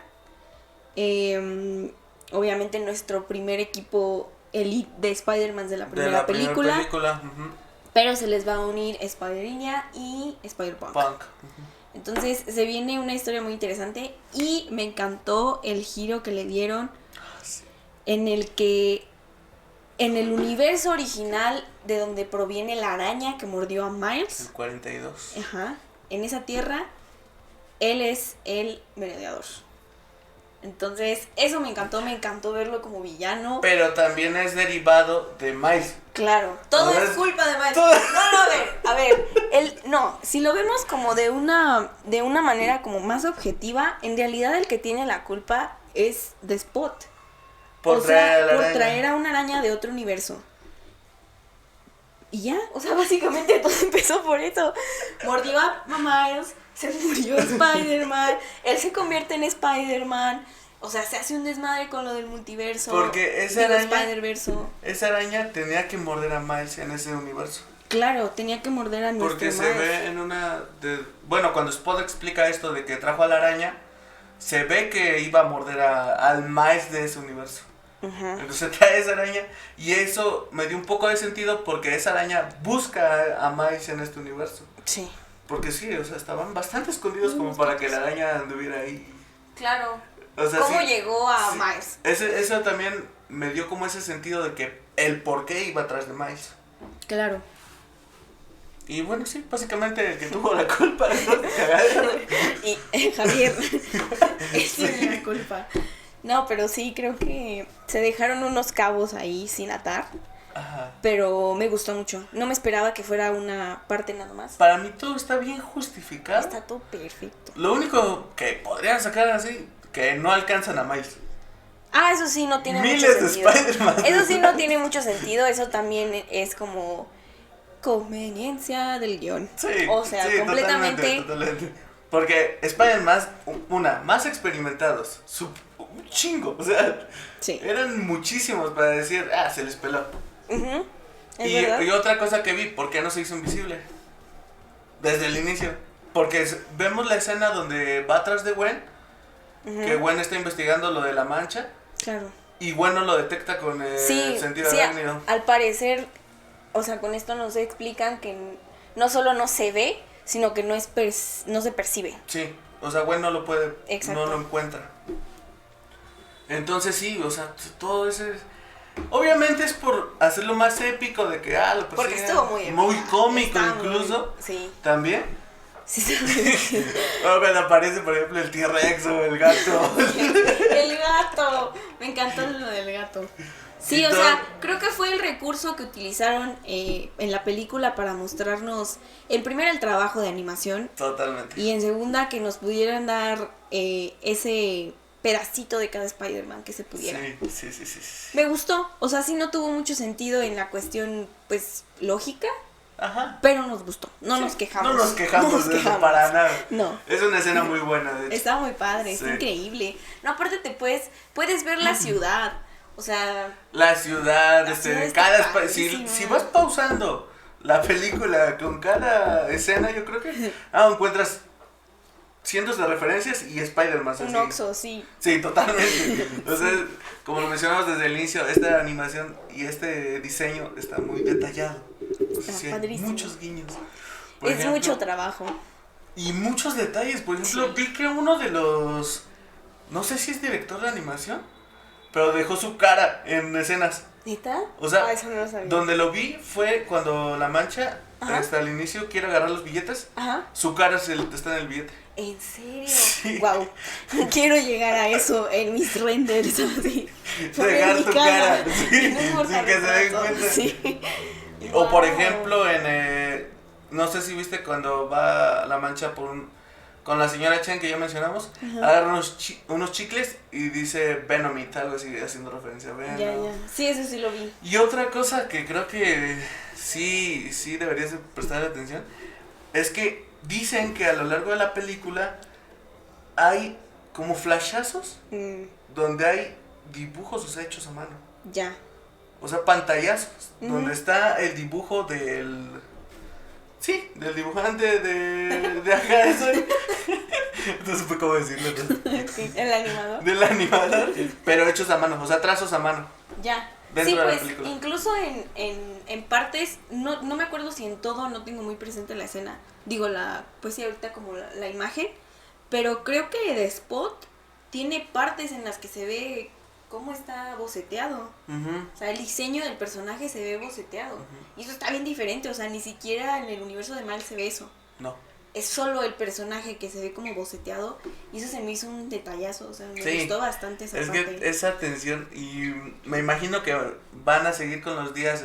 Obviamente nuestro primer equipo elite de Spider-Man de la primera película. Uh-huh. Pero se les va a unir Spider-Iña y Spider-Punk. Entonces se viene una historia muy interesante y me encantó el giro que le dieron en el que en el universo original de donde proviene la araña que mordió a Miles. El 42. Ajá. En esa tierra, él es el merodeador. Entonces, eso me encantó verlo como villano. Pero también es derivado de Miles. Claro, todo es culpa de Miles. No, a ver, si lo vemos como de una manera como más objetiva, en realidad el que tiene la culpa es The Spot. Por traer a una araña de otro universo. Y ya, o sea, básicamente todo empezó por eso. Mordió a Miles, se murió Spider-Man, él se convierte en Spider-Man, o sea, se hace un desmadre con lo del multiverso. Porque esa araña tenía tenía que morder a Miles en ese universo. Claro, tenía que morder a nuestro Porque Miles. se ve en bueno, cuando Spot explica esto de que trajo a la araña, se ve que iba a morder al Miles de ese universo. Uh-huh. Entonces trae esa araña y eso me dio un poco de sentido porque esa araña busca a Miles en este universo. Sí. Porque sí, o sea, estaban bastante escondidos como para que la araña anduviera ahí. Claro. O sea, ¿cómo llegó a Miles? Eso también me dio como ese sentido de que el por qué iba atrás de Miles. Claro. Y bueno, sí, básicamente el que tuvo la culpa es y Javier tiene la culpa. No, pero sí, creo que se dejaron unos cabos ahí sin atar. Ajá. Pero me gustó mucho. No me esperaba que fuera una parte nada más. Para mí todo está bien justificado. Está todo perfecto. Lo único que podrían sacar así, que no alcanzan a Miles. Ah, eso sí no tiene Miles mucho sentido. de Spider-Man. Eso sí no tiene mucho sentido. Eso también es como conveniencia del guión. Sí, o sea, sí, completamente. Totalmente. Porque Spider-Man más experimentados. Un chingo. O sea, sí. Eran muchísimos para decir, se les peló. Uh-huh. Y otra cosa que vi, ¿por qué no se hizo invisible? Desde el inicio. Porque vemos la escena donde va atrás de Gwen. Uh-huh. Que Gwen está investigando lo de la mancha. Claro. Y Gwen no lo detecta con el sentido arácnido. Al parecer, o sea, con esto nos explican que no solo no se ve, sino que no se percibe. Sí, o sea, Gwen no lo puede, exacto. No lo encuentra. Entonces sí, o sea, todo ese... Obviamente es por hacerlo más épico de que, lo porque estuvo muy cómico incluso. Sí. ¿También? Sí. Cuando aparece, por ejemplo, el T-Rex o el gato. El gato. Me encantó lo del gato. Sí, o sea, creo que fue el recurso que utilizaron en la película para mostrarnos, en primera, el trabajo de animación. Totalmente. Y en segunda, que nos pudieran dar ese pedacito de cada Spider-Man que se pudiera. Sí. Me gustó, o sea, sí no tuvo mucho sentido en la cuestión, pues, lógica, Ajá. pero nos gustó, no nos quejamos. No nos quejamos de eso para nada. No. Es una escena muy buena, de hecho. Está muy padre, está increíble. No, aparte puedes ver la ciudad, o sea... La ciudad, ciudad si vas pausando la película con cada escena, yo creo que encuentras cientos de referencias y Spider-Man. Un Oxxo, sí. Sí, totalmente. O sea, como lo mencionamos desde el inicio, esta animación y este diseño está muy detallado. Está padrísimo. Muchos guiños. Es mucho trabajo. Y muchos detalles. Por ejemplo, vi que uno de los... No sé si es director de animación, pero dejó su cara en escenas. ¿Neta? O sea, eso no lo sabía. donde lo vi fue cuando La Mancha, hasta el inicio, quiere agarrar los billetes. Ajá. Su cara está en el billete. ¿En serio? Sí. Wow. Quiero llegar a eso en mis renders así. Dejar tu cara. Sí, No sin que se den cuenta. Sí. O por ejemplo, no sé si viste cuando va La Mancha con la señora Chen que ya mencionamos, agarra unos chicles y dice Venomit, algo así, haciendo referencia a Venom. Ya. Sí, eso sí lo vi. Y otra cosa que creo que sí deberías de prestar atención, es que dicen que a lo largo de la película hay como flashazos donde hay dibujos hechos a mano. Ya. O sea, pantallazos, donde está el dibujo del dibujante de acá, eso. No supe cómo decirlo. El animador. Del animador, pero hechos a mano, o sea, trazos a mano. Ya. Dentro Sí, de la pues película. incluso en partes, no me acuerdo si en todo, no tengo muy presente la escena. Digo, pues sí, ahorita como la imagen. Pero creo que The Spot tiene partes en las que se ve cómo está boceteado. O sea, el diseño del personaje se ve boceteado. Y eso está bien diferente, o sea, ni siquiera en el universo de Miles se ve eso. No. Es solo el personaje que se ve como boceteado. Y eso se me hizo un detallazo, o sea, me Sí, gustó bastante esa es parte. que esa atención, y me imagino que van a seguir con los días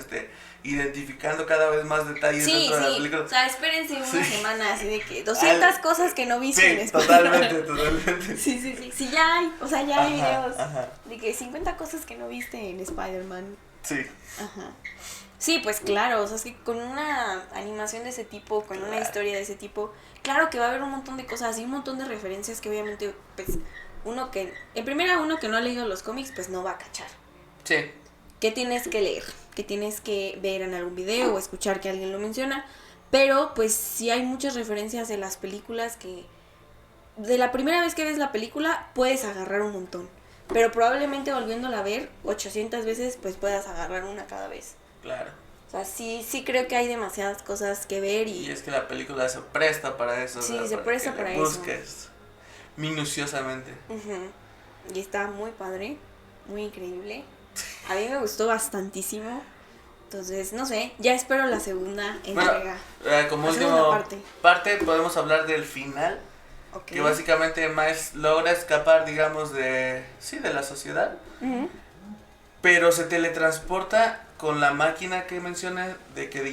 identificando cada vez más detalles dentro de la película. O sea, espérense una semana así de que 200 cosas que no viste en Sí, Spider-Man. totalmente. Sí. Sí, ya hay, o sea, ya hay videos Ajá. de que 50 cosas que no viste en Spider-Man. Sí. Ajá. Sí, pues claro, o sea, es que con una animación de ese tipo, con una historia de ese tipo, claro que va a haber un montón de cosas y un montón de referencias que obviamente, pues, uno que no ha leído los cómics, pues no va a cachar. Sí. ¿Qué tienes que leer? ¿Qué tienes que ver en algún video o escuchar que alguien lo menciona? Pero, pues, sí hay muchas referencias de las películas que... De la primera vez que ves la película, puedes agarrar un montón. Pero probablemente volviéndola a ver 800 veces, pues puedas agarrar una cada vez. Claro. O sea, sí creo que hay demasiadas cosas que ver Y es que la película se presta para eso. Sí, ¿verdad? se presta que para le eso. busques minuciosamente. Y está muy padre, muy increíble. A mí me gustó bastantísimo. Entonces, no sé, ya espero la segunda entrega. Como la segunda última parte podemos hablar del final. Okay. Que básicamente Miles logra escapar, digamos, de la sociedad. Pero se teletransporta con la máquina que mencioné de que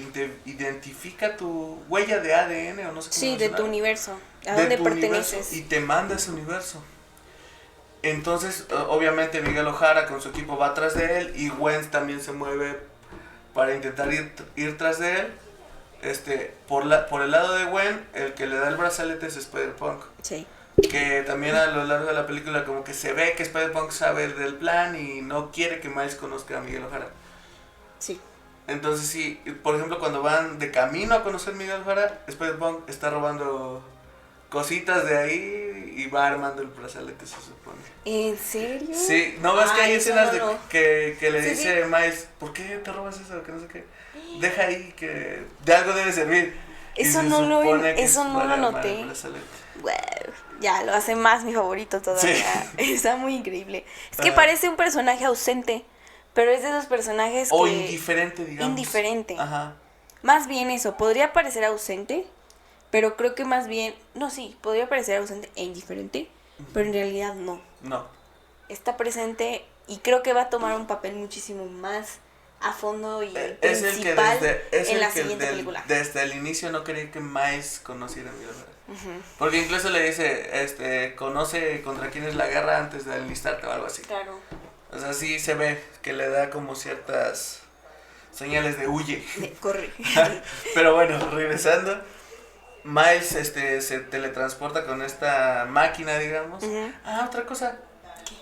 identifica tu huella de ADN o no sé cómo Sí, de tu universo, a de dónde tu perteneces. Universo, y te manda a ese universo. Entonces, obviamente Miguel O'Hara con su equipo va tras de él y Gwen también se mueve para intentar ir tras de él. Por el lado de Gwen, el que le da el brazalete es Spider-Punk. Sí. Que también a lo largo de la película como que se ve que Spider-Punk sabe del plan y no quiere que Miles conozca a Miguel O'Hara. Sí. Entonces sí, por ejemplo cuando van de camino a conocer a Miguel O'Hara, Spider-Punk está robando cositas de ahí y va armando el brazalete, se supone. ¿En serio? Sí, ¿no ves que hay escenas que le Sí, dice Miles, ¿por qué te robas eso? Que no sé qué. Deja ahí que de algo debe servir. Eso no lo noté. Wow, ya lo hace más mi favorito todavía. Sí. Está muy increíble. Es que parece un personaje ausente, pero es de esos personajes o que... indiferente, digamos. Indiferente. Ajá. Más bien eso, podría parecer ausente, pero creo que más bien... No, sí, podría parecer ausente e indiferente, pero en realidad no. No. Está presente y creo que va a tomar un papel muchísimo más a fondo y es el que principal es en el la que siguiente película. desde el inicio no quería que Miles conociera a Miguel O'Hara. Uh-huh. Porque incluso le dice, conoce contra quién es la guerra antes de enlistarte o algo así. Claro. O sea, sí se ve que le da como ciertas señales de huye. Corre. Pero bueno, regresando, Miles se teletransporta con esta máquina, digamos. Uh-huh. Otra cosa.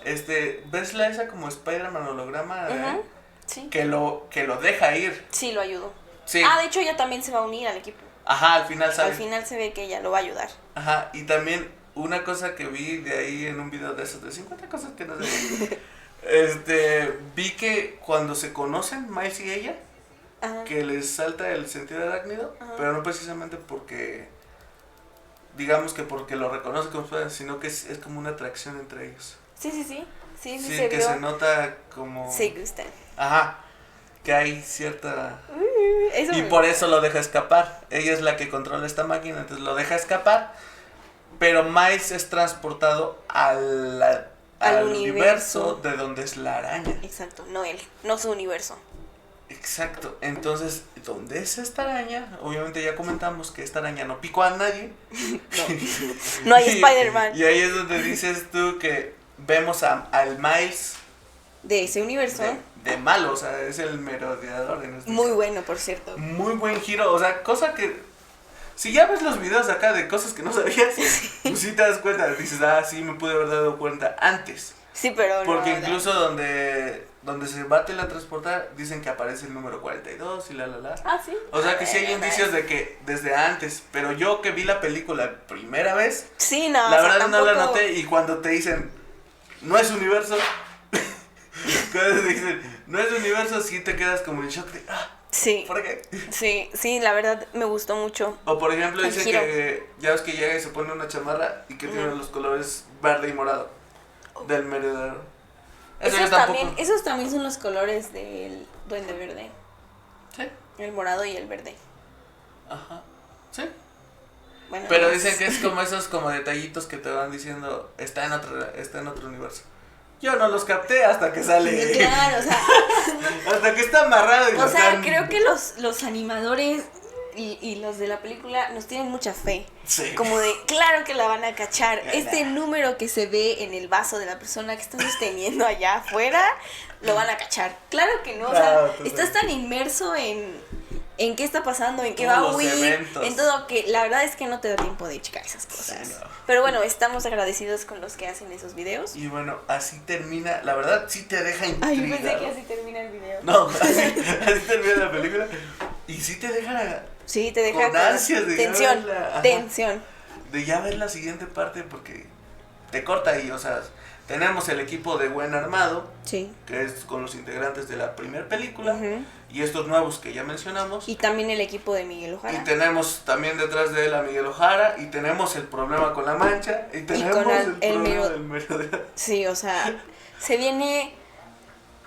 ¿Ves esa como Spider-Man holograma? Uh-huh. Sí. Que lo deja ir. Sí, lo ayudó. Sí. De hecho ella también se va a unir al equipo. Ajá, al final sale. Al final se ve que ella lo va a ayudar. Ajá, y también una cosa que vi de ahí en un video de esos, de 50 cosas que no sé. Vi que cuando se conocen, Miles y ella, Ajá. que les salta el sentido arácnido, Ajá. pero no precisamente porque, digamos que porque lo reconoce como Spider-Man, sino que es como una atracción entre ellos. Sí, Sí, se que vio. se nota como... Se gustan. Ajá, que hay cierta... Eso Y me por gusta. eso lo deja escapar. Ella es la que controla esta máquina, entonces lo deja escapar. Pero Miles es transportado al universo de donde es la araña. Exacto, no él, no su universo. Exacto, entonces, ¿dónde es esta araña? Obviamente ya comentamos que esta araña no picó a nadie. No hay Spider-Man Y ahí es donde dices tú que vemos al Miles de ese universo. de malo, o sea, es el merodeador en este Muy caso. bueno, por cierto. Muy buen giro, o sea, cosa que... Si ya ves los videos acá de cosas que no sabías, pues sí te das cuenta, dices, sí me pude haber dado cuenta antes. Sí, pero Porque no, incluso donde se va a teletransportar, dicen que aparece el número 42 y la. Sí. O sea que sí hay indicios de que desde antes, pero yo que vi la película primera vez, Sí, no, la o sea, verdad no la tampoco- noté, y cuando te dicen, no es universo, cuando te dicen, no es universo, sí te quedas como en shock de, Sí, ¿por qué? sí, la verdad me gustó mucho. O por ejemplo El dicen giro. que, ya ves que llega y se pone una chamarra y que tiene los colores verde y morado del meredero. Esos también son los colores del Duende Verde. Sí. El morado y el verde. Ajá. Sí. Bueno, Pero no dicen es- que es como esos como detallitos que te van diciendo, está en otro universo. Yo no los capté hasta que sale. Claro, o sea, Hasta que está amarrado y o lo sea, están- creo que los animadores y los de la película nos tienen mucha fe. Sí. Como de, claro que la van a cachar. Ya, Este ya. número que se ve en el vaso de la persona que está sosteniendo allá afuera, lo van a cachar. Claro que no, Claro, o sea, total. estás tan inmerso en qué está pasando, en qué Todos va a los huir, eventos. en todo, que la verdad es que no te da tiempo de checar esas cosas. Sí, no. Pero bueno, estamos agradecidos con los que hacen esos videos. Y bueno, así termina, la verdad sí te deja intrigado. Ay, yo pensé que así termina el video. No, así termina la película. Y sí te deja Sí, te deja con ansias de tensión, verla, ajá. tensión. de ya ver la siguiente parte porque te corta ahí, o sea, tenemos el equipo de Buen Armado, Sí. que es con los integrantes de la primera película, Ujú. y estos nuevos que ya mencionamos. Y también el equipo de Miguel Y Ojara. tenemos también detrás de él a Miguel Ojara, y tenemos el problema con la mancha, y tenemos con el el problema mero- del merodeo. Sí, o sea, se viene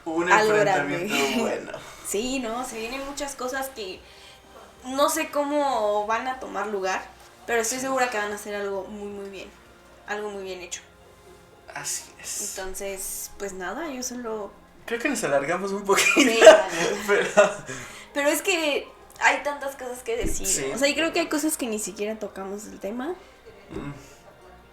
Un algo enfrentamiento grande. bueno. Sí, no, se vienen muchas cosas que no sé cómo van a tomar lugar, pero estoy segura que van a hacer algo muy bien, algo muy bien hecho. Así es. Entonces, pues nada, yo solo... Creo que nos alargamos un poquito. Sí, la verdad. pero Pero es que hay tantas cosas que decir, Sí. o sea, y creo que hay cosas que ni siquiera tocamos el tema, mm,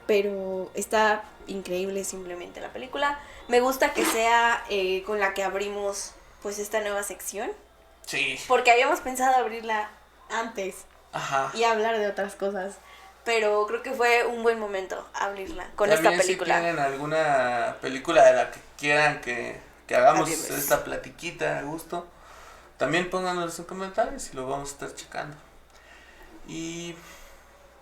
pero está increíble simplemente la película. Me gusta que sea con la que abrimos pues esta nueva sección, sí. porque habíamos pensado abrirla antes Ajá. y hablar de otras cosas. Pero creo que fue un buen momento abrirla con También esta película. si tienen alguna película de la que quieran que hagamos Abrirles. esta platiquita a gusto, también pónganos en comentarios y lo vamos a estar checando. Y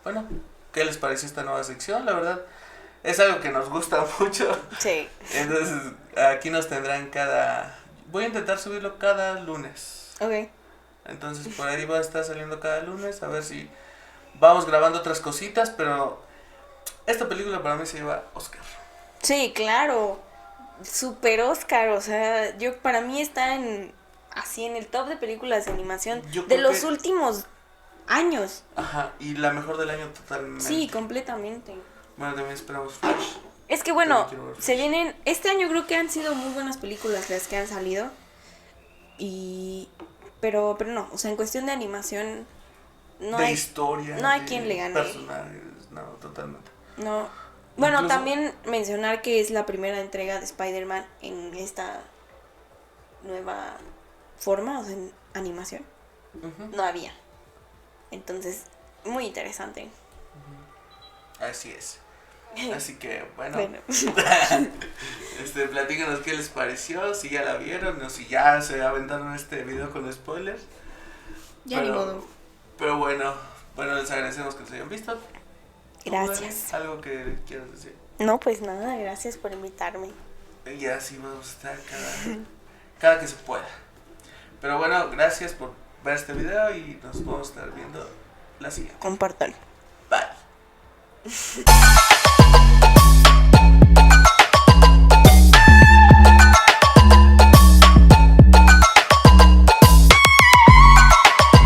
bueno, ¿qué les pareció esta nueva sección? La verdad, es algo que nos gusta mucho. Sí. Entonces, aquí nos tendrán voy a intentar subirlo cada lunes. Ok. Entonces, por ahí va a estar saliendo cada lunes, a ver si vamos grabando otras cositas, pero esta película para mí se lleva Oscar. Sí, claro. Super Oscar, o sea, para mí está así en el top de películas de animación Yo de creo los que- últimos años. Ajá, y la mejor del año totalmente. Sí, completamente. Bueno, también esperamos Flash. Es que bueno, También quiero ver se vienen, este año creo que han sido muy buenas películas las que han salido, Pero no, o sea, en cuestión de animación no de hay historia, no hay de quien le gane. personajes, no, totalmente. No. Bueno, Incluso, también mencionar que es la primera entrega de Spider-Man en esta nueva forma, o sea, en animación. No había. Entonces, muy interesante. así es. Así que, bueno. Platícanos qué les pareció, si ya la vieron o si ya se aventaron este video con spoilers. Ya ni modo. Pero bueno, les agradecemos que nos hayan visto. Gracias. ¿Algo que quieras decir? No, pues nada, gracias por invitarme. Y así vamos a estar cada que se pueda. Pero bueno, gracias por ver este video y nos vamos a estar viendo la siguiente. Compartan. Bye.